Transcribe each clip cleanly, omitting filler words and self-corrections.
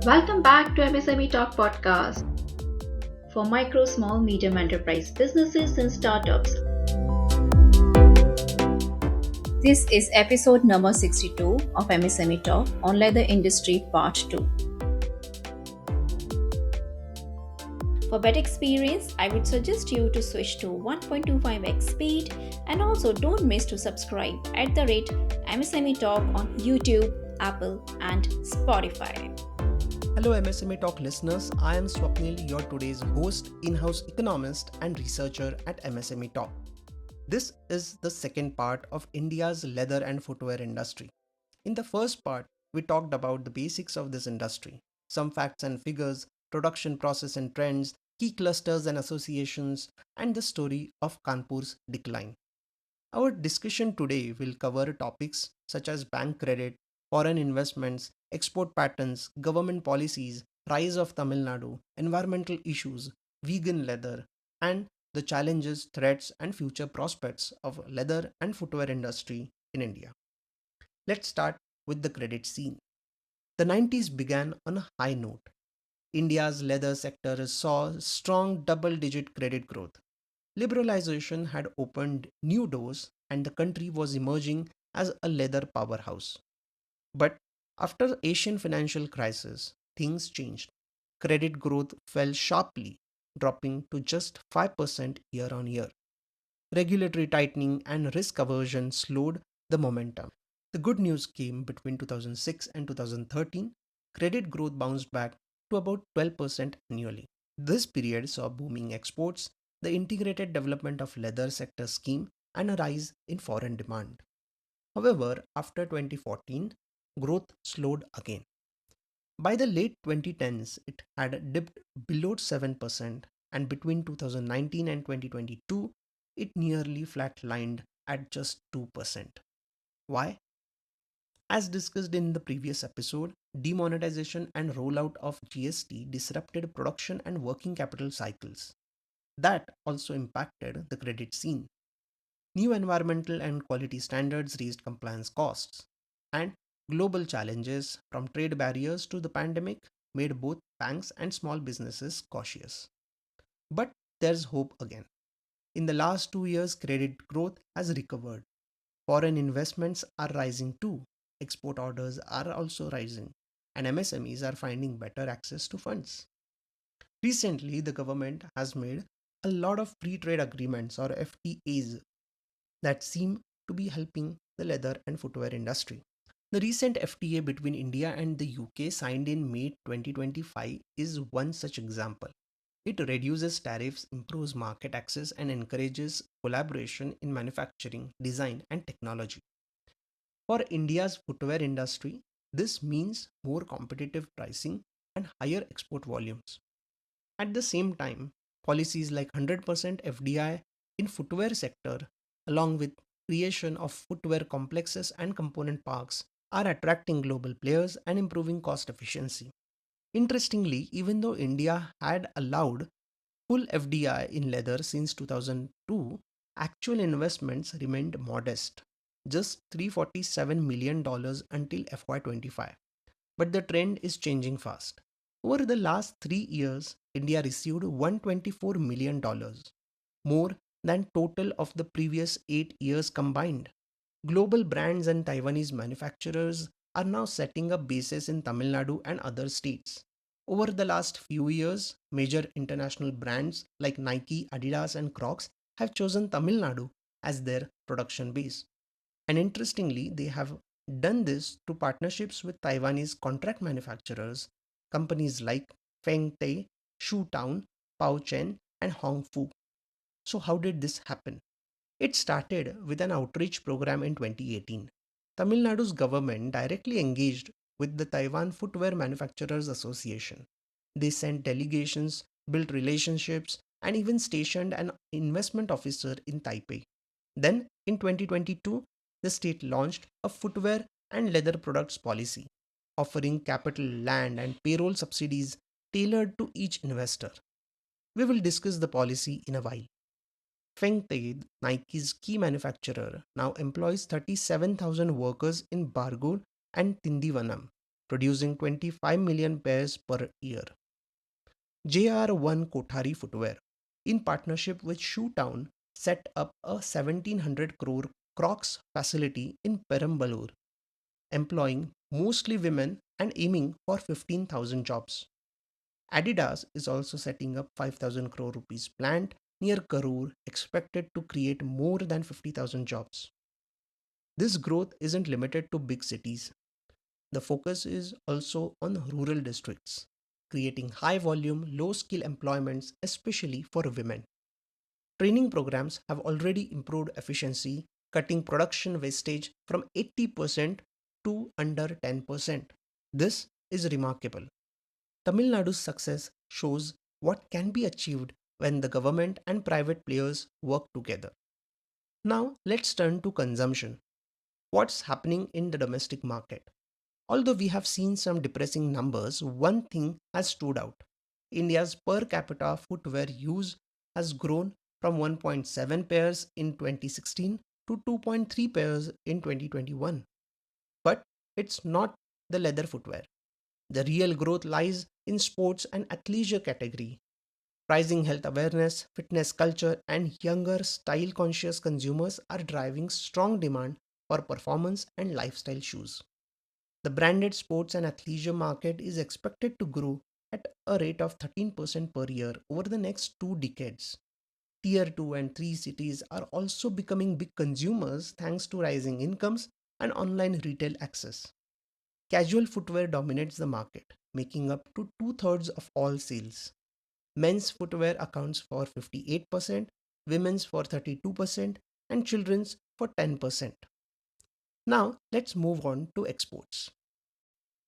Welcome back to MSME Talk podcast for micro, small, medium enterprise businesses and startups. This is episode number 62 of MSME Talk on Leather Industry Part 2. For better experience, I would suggest you to switch to 1.25x speed and also don't miss to subscribe at the rate MSME Talk on YouTube, Apple and Spotify. Hello MSME Talk listeners, I am Swapnil, your today's host, in-house economist and researcher at MSME Talk. This is the second part of India's leather and footwear industry. In the first part, we talked about the basics of this industry, some facts and figures, production process and trends, key clusters and associations, and the story of Kanpur's decline. Our discussion today will cover topics such as bank credit, foreign investments, export patterns, government policies, rise of Tamil Nadu, environmental issues, vegan leather, and the challenges, threats, and future prospects of leather and footwear industry in India. Let's start with the credit scene. The 90s began on a high note. India's leather sector saw strong double-digit credit growth. Liberalization had opened new doors and the country was emerging as a leather powerhouse. But after the Asian financial crisis, things changed. Credit growth fell sharply, dropping to just 5% year on year. Regulatory tightening and risk aversion slowed the momentum. The good news came between 2006 and 2013. Credit growth bounced back to about 12% annually. This period saw booming exports, the integrated development of leather sector scheme, and a rise in foreign demand. However, after 2014, growth slowed again. By the late 2010s, it had dipped below 7%, and between 2019 and 2022, it nearly flatlined at just 2%. Why? As discussed in the previous episode, demonetization and rollout of GST disrupted production and working capital cycles. That also impacted the credit scene. New environmental and quality standards raised compliance costs, and global challenges from trade barriers to the pandemic made both banks and small businesses cautious. But there's hope again. In the last 2 years, credit growth has recovered. Foreign investments are rising too. Export orders are also rising, and MSMEs are finding better access to funds. Recently, the government has made a lot of free trade agreements or FTAs that seem to be helping the leather and footwear industry. The recent FTA between India and the UK signed in May 2025 is one such example. It reduces tariffs, improves market access, and encourages collaboration in manufacturing, design, and technology. For India's footwear industry, this means more competitive pricing and higher export volumes. At the same time, policies like 100% FDI in footwear sector along with creation of footwear complexes and component parks are attracting global players and improving cost efficiency. Interestingly, even though India had allowed full FDI in leather since 2002, actual investments remained modest, just $347 million until FY25. But the trend is changing fast. Over the last 3 years, India received $124 million, more than total of the previous 8 years combined. Global brands and Taiwanese manufacturers are now setting up bases in Tamil Nadu and other states. Over the last few years, major international brands like Nike, Adidas, and Crocs have chosen Tamil Nadu as their production base. And interestingly, they have done this through partnerships with Taiwanese contract manufacturers, companies like Feng Te, Shu Town, Pao Chen, and Hong Fu. So, how did this happen? It started with an outreach program in 2018. Tamil Nadu's government directly engaged with the Taiwan Footwear Manufacturers Association. They sent delegations, built relationships, and even stationed an investment officer in Taipei. Then, in 2022, the state launched a footwear and leather products policy, offering capital, land, and payroll subsidies tailored to each investor. We will discuss the policy in a while. Fengte, Nike's key manufacturer, now employs 37,000 workers in Bargur and Tindivanam. producing 25 million pairs per year. JR1 Kothari Footwear, in partnership with Shoe Town, set up a 1700 crore Crocs facility in Perambalur, employing mostly women and aiming for 15,000 jobs. Adidas is also setting up 5,000 crore rupees plant near Karur, expected to create more than 50,000 jobs. This growth isn't limited to big cities. The focus is also on rural districts, creating high volume, low skill employments, especially for women. Training programs have already improved efficiency, cutting production wastage from 80% to under 10%. This is remarkable. Tamil Nadu's success shows what can be achieved when the government and private players work together. Now, let's turn to consumption. What's happening in the domestic market? Although we have seen some depressing numbers, one thing has stood out. India's per capita footwear use has grown from 1.7 pairs in 2016 to 2.3 pairs in 2021. But it's not the leather footwear. The real growth lies in sports and athleisure category. Rising health awareness, fitness culture, and younger style conscious consumers are driving strong demand for performance and lifestyle shoes. The branded sports and athleisure market is expected to grow at a rate of 13% per year over the next 2 decades. Tier 2 and 3 cities are also becoming big consumers thanks to rising incomes and online retail access. Casual footwear dominates the market, making up to two-thirds of all sales. Men's footwear accounts for 58%, women's for 32%, and children's for 10%. Now, let's move on to exports.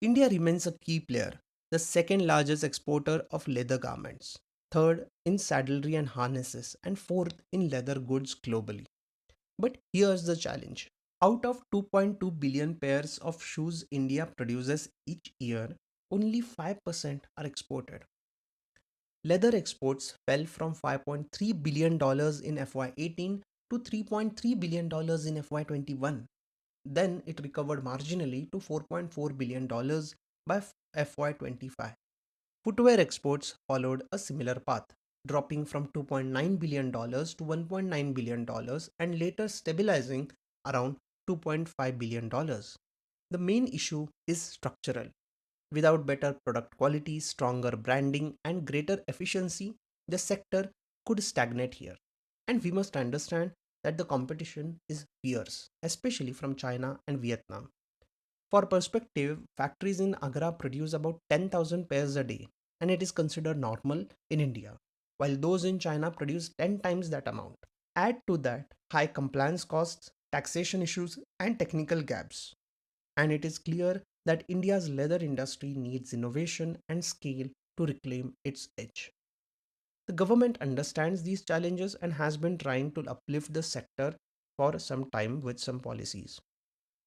India remains a key player, the second largest exporter of leather garments, third in saddlery and harnesses, and fourth in leather goods globally. But here's the challenge. Out of 2.2 billion pairs of shoes India produces each year, only 5% are exported. Leather exports fell from $5.3 billion in FY18 to $3.3 billion in FY21. Then it recovered marginally to $4.4 billion by FY25. Footwear exports followed a similar path, dropping from $2.9 billion to $1.9 billion and later stabilizing around $2.5 billion. The main issue is structural. Without better product quality, stronger branding, and greater efficiency, the sector could stagnate here. And we must understand that the competition is fierce, especially from China and Vietnam. For perspective, factories in Agra produce about 10,000 pairs a day, and it is considered normal in India, while those in China produce 10 times that amount. Add to that high compliance costs, taxation issues, and technical gaps, and it is clear that India's leather industry needs innovation and scale to reclaim its edge. The government understands these challenges and has been trying to uplift the sector for some time with some policies.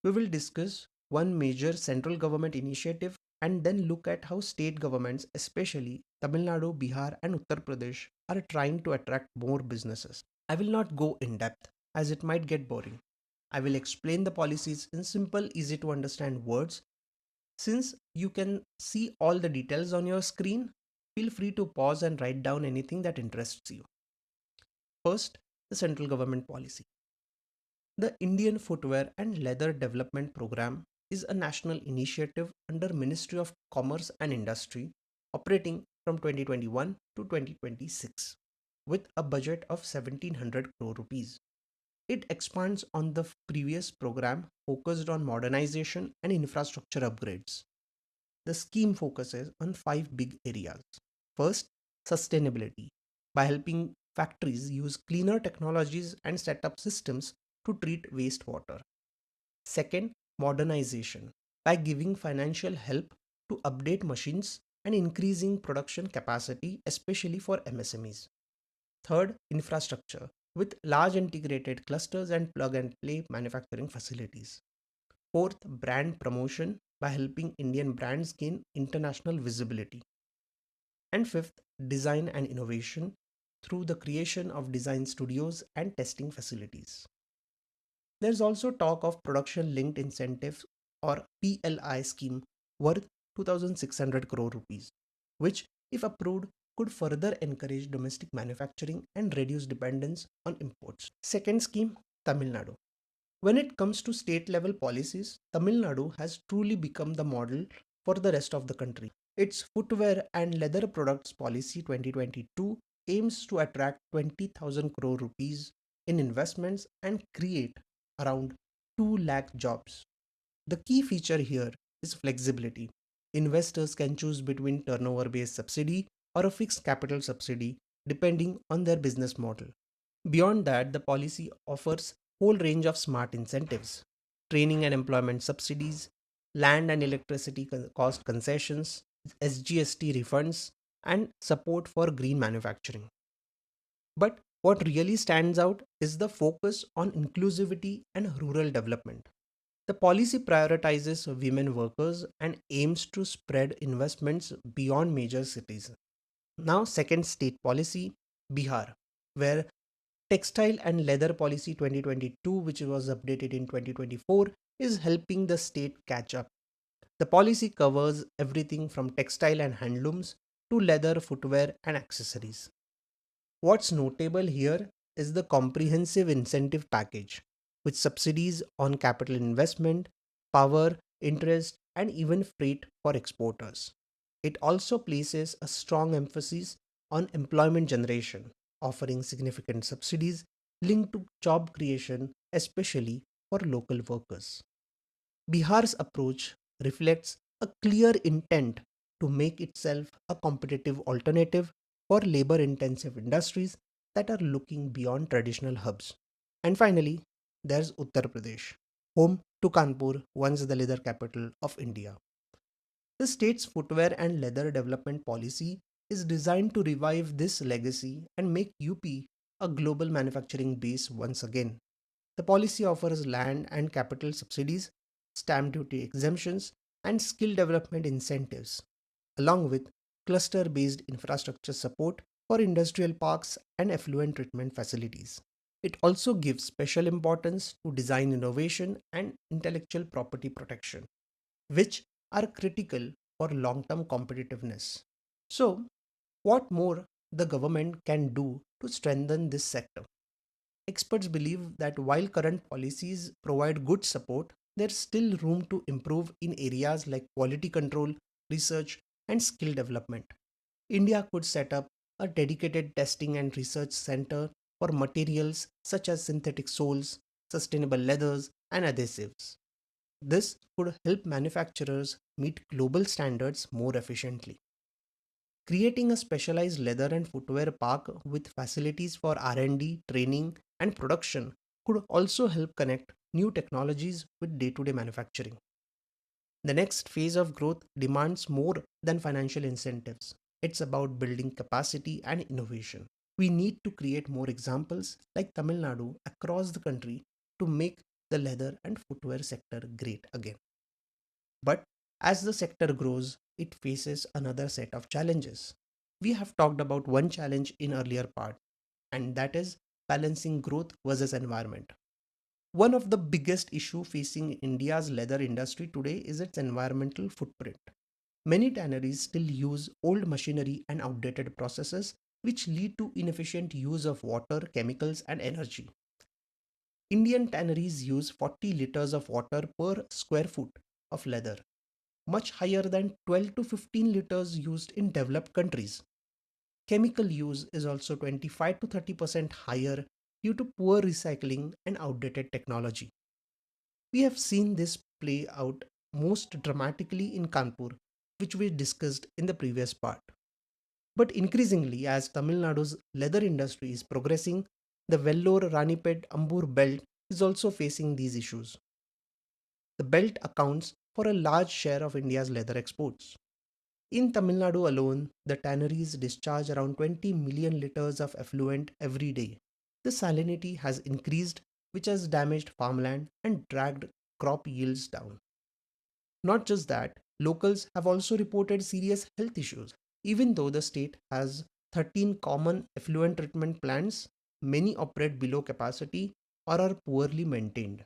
We will discuss one major central government initiative and then look at how state governments, especially Tamil Nadu, Bihar, and Uttar Pradesh, are trying to attract more businesses. I will not go in depth as it might get boring. I will explain the policies in simple, easy to understand words. Since you can see all the details on your screen, feel free to pause and write down anything that interests you. First, the central government policy. The Indian Footwear and Leather Development Program is a national initiative under Ministry of Commerce and Industry operating from 2021 to 2026 with a budget of 1700 crore rupees. It expands on the previous program focused on modernization and infrastructure upgrades. The scheme focuses on five big areas. First, sustainability by helping factories use cleaner technologies and set up systems to treat wastewater. Second, modernization by giving financial help to update machines and increasing production capacity, especially for MSMEs. Third, infrastructure with large integrated clusters and plug and play manufacturing facilities. Fourth, brand promotion by helping Indian brands gain international visibility. And fifth, design and innovation through the creation of design studios and testing facilities. There's also talk of production linked incentives or PLI scheme worth 2,600 crore rupees, which, if approved, could further encourage domestic manufacturing and reduce dependence on imports. Second scheme, Tamil Nadu. When it comes to state level policies, Tamil Nadu has truly become the model for the rest of the country. Its footwear and leather products policy 2022 aims to attract 20,000 crore rupees in investments and create around 2 lakh jobs. The key feature here is flexibility. Investors can choose between turnover based subsidy or a fixed capital subsidy depending on their business model. Beyond that, the policy offers whole range of smart incentives, training and employment subsidies, land and electricity cost concessions, SGST refunds, and support for green manufacturing. But what really stands out is the focus on inclusivity and rural development. The policy prioritizes women workers and aims to spread investments beyond major cities. Now, second state policy, Bihar, where Textile and Leather Policy 2022, which was updated in 2024, is helping the state catch up. The policy covers everything from textile and handlooms to leather, footwear, and accessories. What's notable here is the comprehensive incentive package, with subsidies on capital investment, power, interest, and even freight for exporters. It also places a strong emphasis on employment generation, offering significant subsidies linked to job creation, especially for local workers. Bihar's approach reflects a clear intent to make itself a competitive alternative for labor intensive industries that are looking beyond traditional hubs. And finally, there's Uttar Pradesh, home to Kanpur, once the leather capital of India. The state's footwear and leather development policy is designed to revive this legacy and make UP a global manufacturing base once again. The policy offers land and capital subsidies, stamp duty exemptions, and skill development incentives, along with cluster based infrastructure support for industrial parks and effluent treatment facilities. It also gives special importance to design innovation and intellectual property protection, which are critical for long term competitiveness. So, what more the government can do to strengthen this sector? Experts believe that while current policies provide good support, there's still room to improve in areas like quality control, research, and skill development. India could set up a dedicated testing and research center for materials such as synthetic soles, sustainable leathers, and adhesives. This could help manufacturers meet global standards more efficiently. Creating a specialized leather and footwear park with facilities for R&D, training, and production could also help connect new technologies with day-to-day manufacturing. The next phase of growth demands more than financial incentives. It's about building capacity and innovation. We need to create more examples like Tamil Nadu across the country to make the leather and footwear sector great again. But as the sector grows, it faces another set of challenges. We have talked about one challenge in earlier part, and that is balancing growth versus environment. One of the biggest issue facing India's leather industry today is its environmental footprint. Many tanneries still use old machinery and outdated processes which lead to inefficient use of water, chemicals and energy. Indian tanneries use 40 liters of water per square foot of leather, much higher than 12 to 15 liters used in developed countries. Chemical use is also 25 to 30% higher due to poor recycling and outdated technology. We have seen this play out most dramatically in Kanpur, which we discussed in the previous part. But increasingly, as Tamil Nadu's leather industry is progressing, the Vellore Ranipet Ambur belt is also facing these issues. The belt accounts for a large share of India's leather exports. In Tamil Nadu alone, the tanneries discharge around 20 million liters of effluent every day. The salinity has increased, which has damaged farmland and dragged crop yields down. Not just that, locals have also reported serious health issues. Even though the state has 13 common effluent treatment plants, many operate below capacity or are poorly maintained.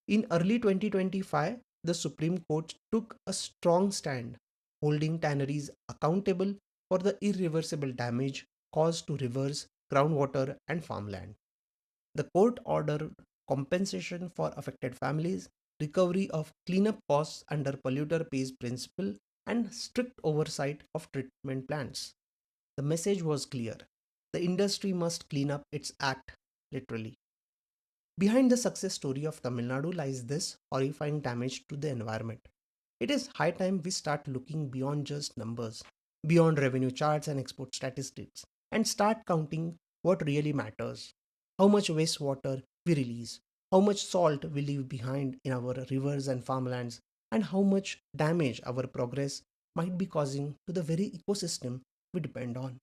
In early 2025, the Supreme Court took a strong stand, holding tanneries accountable for the irreversible damage caused to rivers, groundwater, and farmland. The court ordered compensation for affected families, recovery of cleanup costs under polluter pays principle, and strict oversight of treatment plants. The message was clear. The industry must clean up its act, literally. Behind the success story of Tamil Nadu lies this horrifying damage to the environment. It is high time we start looking beyond just numbers, beyond revenue charts and export statistics, and start counting what really matters. How much wastewater we release, how much salt we leave behind in our rivers and farmlands, and how much damage our progress might be causing to the very ecosystem we depend on.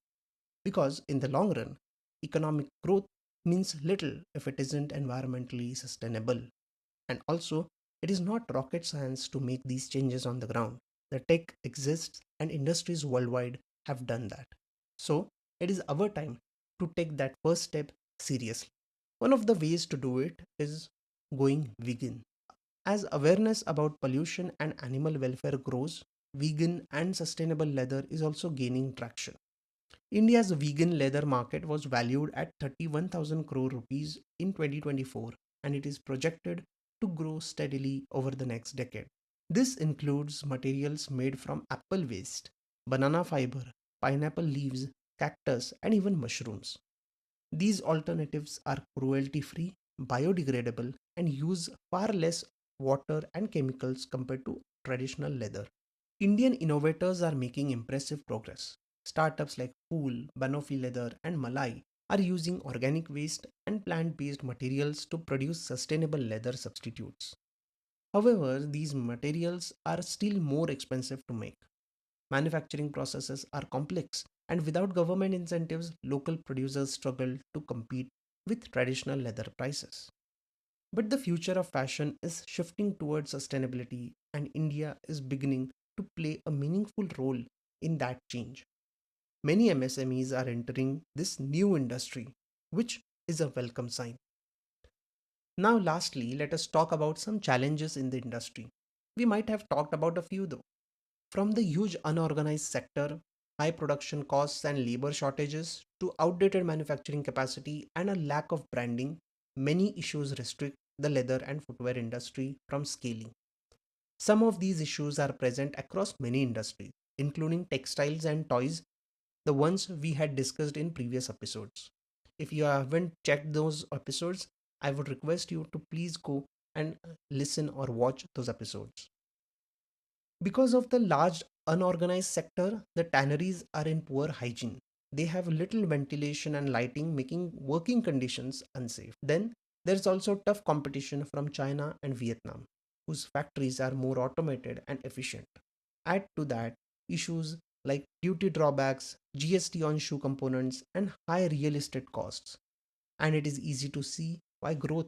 Because in the long run, economic growth means little if it isn't environmentally sustainable. And also, it is not rocket science to make these changes on the ground. The tech exists and industries worldwide have done that. So, it is our time to take that first step seriously. One of the ways to do it is going vegan. As awareness about pollution and animal welfare grows, vegan and sustainable leather is also gaining traction. India's vegan leather market was valued at 31,000 crore rupees in 2024 and it is projected to grow steadily over the next decade. This includes materials made from apple waste, banana fiber, pineapple leaves, cactus, and even mushrooms. These alternatives are cruelty free, biodegradable, and use far less water and chemicals compared to traditional leather. Indian innovators are making impressive progress. Startups like Pool, Banoffee Leather, and Malai are using organic waste and plant based materials to produce sustainable leather substitutes. However, these materials are still more expensive to make. Manufacturing processes are complex, and without government incentives, local producers struggle to compete with traditional leather prices. But the future of fashion is shifting towards sustainability, and India is beginning to play a meaningful role in that change. Many MSMEs are entering this new industry, which is a welcome sign. Now, lastly, let us talk about some challenges in the industry. We might have talked about a few though. From the huge unorganized sector, high production costs and labor shortages, to outdated manufacturing capacity and a lack of branding, many issues restrict the leather and footwear industry from scaling. Some of these issues are present across many industries, including textiles and toys, the ones we had discussed in previous episodes. If you haven't checked those episodes, I would request you to please go and listen or watch those episodes. Because of the large unorganized sector, the tanneries are in poor hygiene. They have little ventilation and lighting, making working conditions unsafe. Then there's also tough competition from China and Vietnam, whose factories are more automated and efficient. Add to that issues like duty drawbacks, GST on shoe components, and high real estate costs. And it is easy to see why growth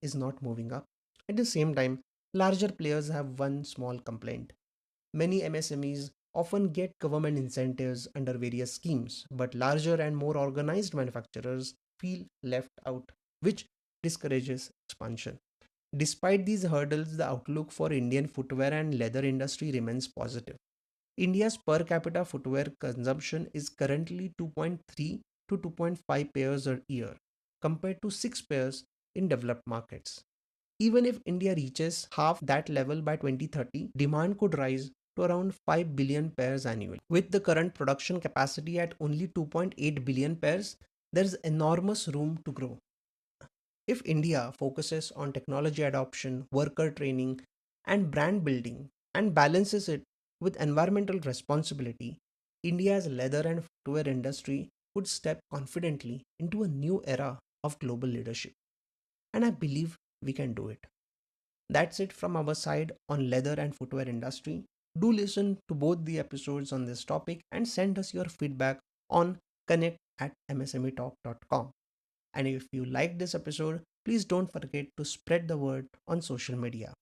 is not moving up. At the same time, larger players have one small complaint. Many MSMEs often get government incentives under various schemes, but larger and more organized manufacturers feel left out, which discourages expansion. Despite these hurdles, the outlook for Indian footwear and leather industry remains positive. India's per capita footwear consumption is currently 2.3 to 2.5 pairs a year, compared to 6 pairs in developed markets. Even if India reaches half that level by 2030, demand could rise to around 5 billion pairs annually. With the current production capacity at only 2.8 billion pairs, there is enormous room to grow. If India focuses on technology adoption, worker training, and brand building and balances it with environmental responsibility, India's leather and footwear industry would step confidently into a new era of global leadership. And I believe we can do it. That's it from our side on leather and footwear industry. Do listen to both the episodes on this topic and send us your feedback on connect@msmetalk.com. And if you like this episode, please don't forget to spread the word on social media.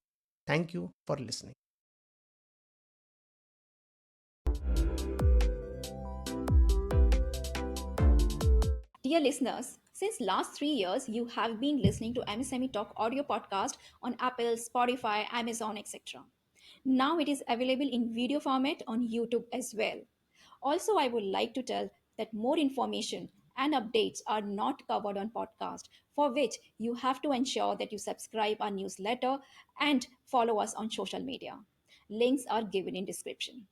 Thank you for listening. Dear listeners, Since last 3 years you have been listening to MSME Talk audio podcast on Apple, Spotify, Amazon, etc. Now it is available in video format on YouTube as well. Also, I would like to tell that more information and updates are not covered on podcast, for which you have to ensure that you subscribe our newsletter and follow us on social media. Links are given in description.